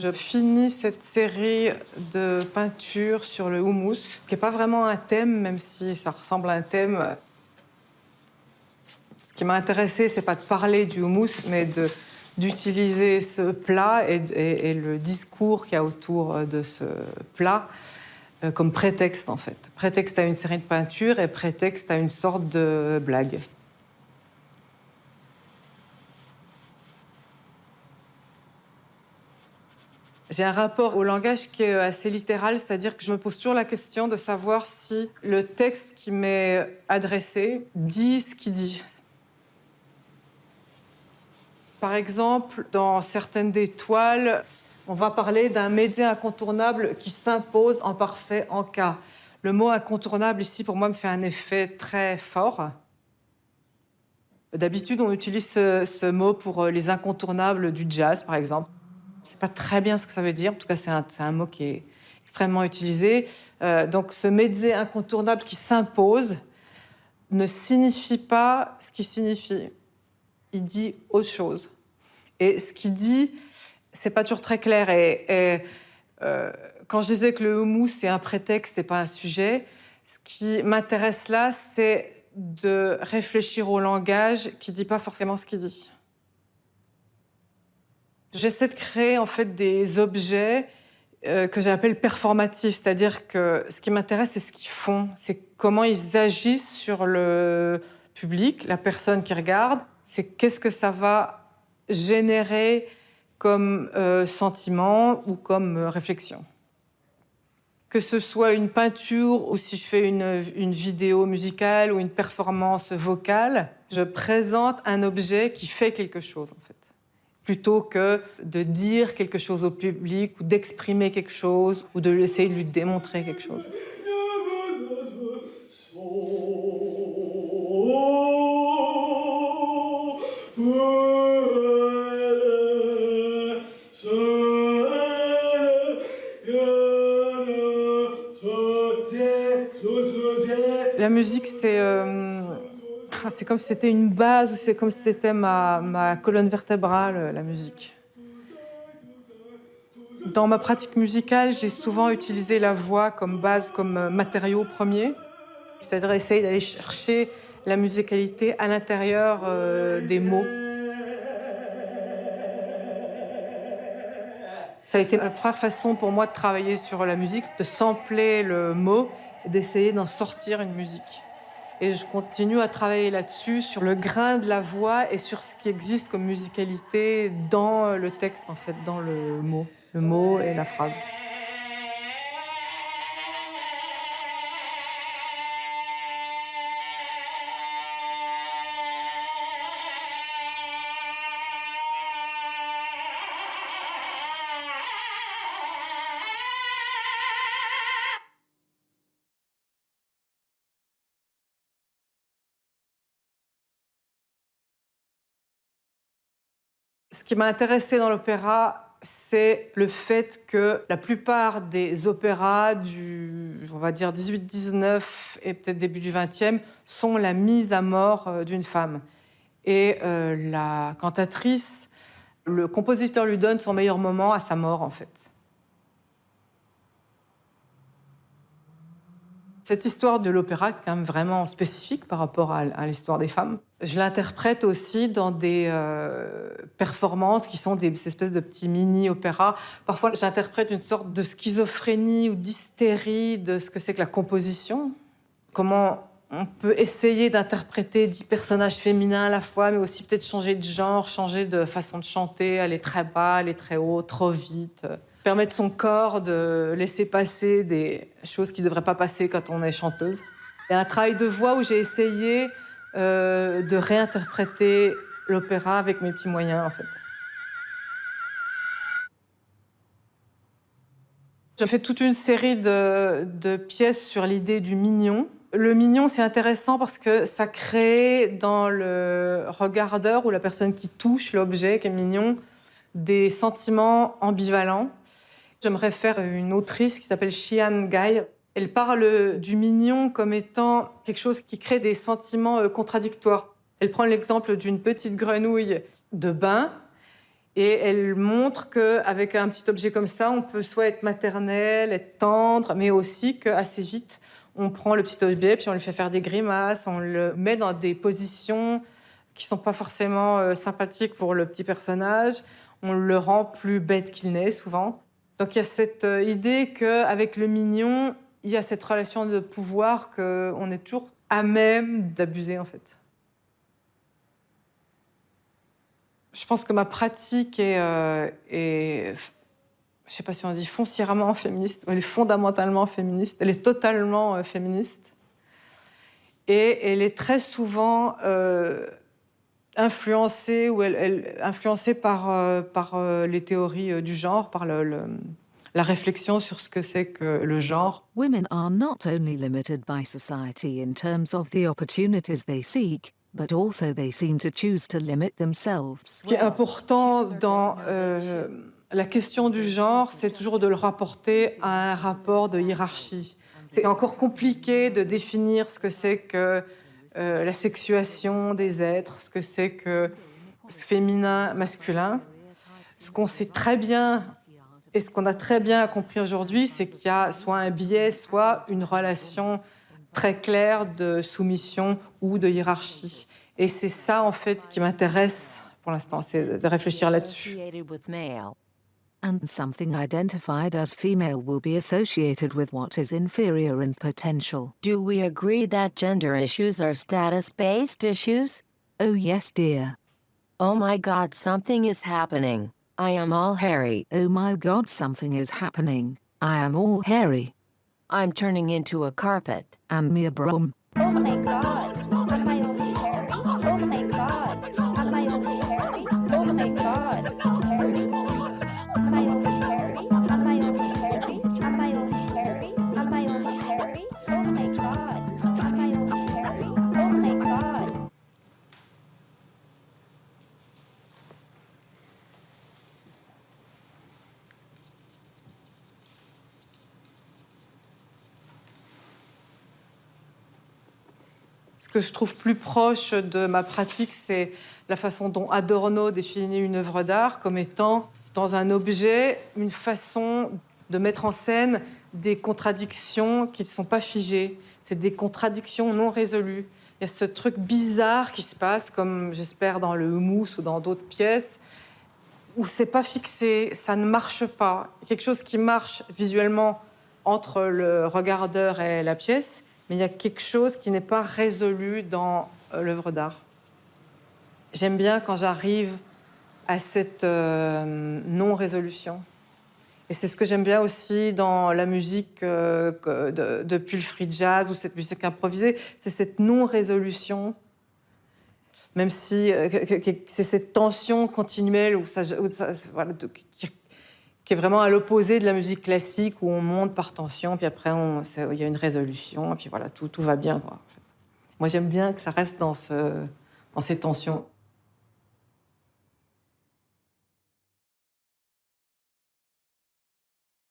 Je finis cette série de peintures sur le houmous, qui n'est pas vraiment un thème, même si ça ressemble à un thème. Ce qui m'a intéressé, c'est pas de parler du houmous, mais d'utiliser ce plat et le discours qu'il y a autour de ce plat comme prétexte, en fait. Prétexte à une série de peintures et prétexte à une sorte de blague. J'ai un rapport au langage qui est assez littéral, c'est-à-dire que je me pose toujours la question de savoir si le texte qui m'est adressé dit ce qu'il dit. Par exemple, dans certaines des toiles, on va parler d'un média incontournable qui s'impose en parfait encas. Le mot incontournable ici, pour moi, me fait un effet très fort. D'habitude, on utilise ce mot pour les incontournables du jazz, par exemple. Je ne sais pas très bien ce que ça veut dire. En tout cas, c'est un mot qui est extrêmement utilisé. Donc, ce médié incontournable qui s'impose ne signifie pas ce qu'il signifie. Il dit autre chose. Et ce qu'il dit, c'est pas toujours très clair. Quand je disais que le houmous, c'est un prétexte, c'est pas un sujet, ce qui m'intéresse là, c'est de réfléchir au langage qui dit pas forcément ce qu'il dit. J'essaie de créer en fait des objets que j'appelle performatifs, c'est-à-dire que ce qui m'intéresse, c'est ce qu'ils font, c'est comment ils agissent sur le public, la personne qui regarde, c'est qu'est-ce que ça va générer comme sentiment ou comme réflexion. Que ce soit une peinture ou si je fais une vidéo musicale ou une performance vocale, je présente un objet qui fait quelque chose en fait. Plutôt que de dire quelque chose au public ou d'exprimer quelque chose ou de essayer de lui démontrer quelque chose. La musique, c'est comme si c'était une base ou c'est comme si c'était ma colonne vertébrale, la musique. Dans ma pratique musicale, j'ai souvent utilisé la voix comme base, comme matériau premier, c'est-à-dire essayer d'aller chercher la musicalité à l'intérieur des mots. Ça a été la première façon pour moi de travailler sur la musique, de sampler le mot et d'essayer d'en sortir une musique. Et je continue à travailler là-dessus, sur le grain de la voix et sur ce qui existe comme musicalité dans le texte, en fait, dans le mot et la phrase. Ce qui m'a intéressée dans l'opéra, c'est le fait que la plupart des opéras on va dire 18-19 et peut-être début du 20e, sont la mise à mort d'une femme. Et la cantatrice, le compositeur lui donne son meilleur moment à sa mort, en fait. Cette histoire de l'opéra est quand même vraiment spécifique par rapport à l'histoire des femmes. Je l'interprète aussi dans des performances qui sont des espèces de petits mini-opéras. Parfois, j'interprète une sorte de schizophrénie ou d'hystérie de ce que c'est que la composition. Comment on peut essayer d'interpréter 10 personnages féminins à la fois, mais aussi peut-être changer de genre, changer de façon de chanter, aller très bas, aller très haut, trop vite. Permettre son corps de laisser passer des choses qui ne devraient pas passer quand on est chanteuse. Il y a un travail de voix où j'ai essayé de réinterpréter l'opéra avec mes petits moyens, en fait. Je fais toute une série de pièces sur l'idée du mignon. Le mignon, c'est intéressant parce que ça crée dans le regardeur ou la personne qui touche l'objet qui est mignon des sentiments ambivalents. Je me réfère à une autrice qui s'appelle Xian Gai. Elle parle du mignon comme étant quelque chose qui crée des sentiments contradictoires. Elle prend l'exemple d'une petite grenouille de bain Et elle montre qu'avec un petit objet comme ça, on peut soit être maternel, être tendre, mais aussi qu'assez vite, on prend le petit objet, puis on lui fait faire des grimaces, on le met dans des positions qui sont pas forcément sympathiques pour le petit personnage. On le rend plus bête qu'il n'est, souvent. Donc il y a cette idée qu'avec le mignon, il y a cette relation de pouvoir qu'on est toujours à même d'abuser, en fait. Je pense que ma pratique est je sais pas si on dit foncièrement féministe, elle est fondamentalement féministe, elle est totalement féministe. Et elle est très souvent influencée, influencée par les théories du genre, par la réflexion sur ce que c'est que le genre. Women are not only limited by society in terms of the opportunities they seek, but also they seem to choose to limit themselves. Ce qui est important dans la question du genre, c'est toujours de le rapporter à un rapport de hiérarchie. C'est encore compliqué de définir ce que c'est que la sexuation des êtres, ce que c'est que ce féminin, masculin. Ce qu'on sait très bien et ce qu'on a très bien compris aujourd'hui, c'est qu'il y a soit un biais, soit une relation très claire de soumission ou de hiérarchie. Et c'est ça, en fait, qui m'intéresse pour l'instant, c'est de réfléchir là-dessus. And something identified as female will be associated with what is inferior in potential. Do we agree that gender issues are status-based issues? Oh yes, dear. Oh my God, something is happening. I am all hairy. Oh my God, something is happening. I am all hairy. I'm turning into a carpet. And me a brom. Oh my God, am I only hairy? Oh my God, am I only hairy? Oh my God, hairy? Am I only hairy? Am I only hairy? Am I only hairy? Am I only hairy? Oh my God, am I only hairy? Oh my God. Ce que je trouve plus proche de ma pratique, c'est la façon dont Adorno définit une œuvre d'art comme étant, dans un objet, une façon de mettre en scène des contradictions qui ne sont pas figées. C'est des contradictions non résolues. Il y a ce truc bizarre qui se passe, comme j'espère dans le Humus ou dans d'autres pièces, où c'est pas fixé, ça ne marche pas. Il y a quelque chose qui marche visuellement entre le regardeur et la pièce, mais il y a quelque chose qui n'est pas résolu dans l'œuvre d'art. J'aime bien quand j'arrive à cette non-résolution. Et c'est ce que j'aime bien aussi dans la musique depuis le free jazz ou cette musique improvisée, c'est cette non-résolution. Même si c'est cette tension continuelle voilà, qui est vraiment à l'opposé de la musique classique où on monte par tension, puis après il y a une résolution, et puis voilà, tout va bien, quoi, en fait. Moi, j'aime bien que ça reste dans ces tensions.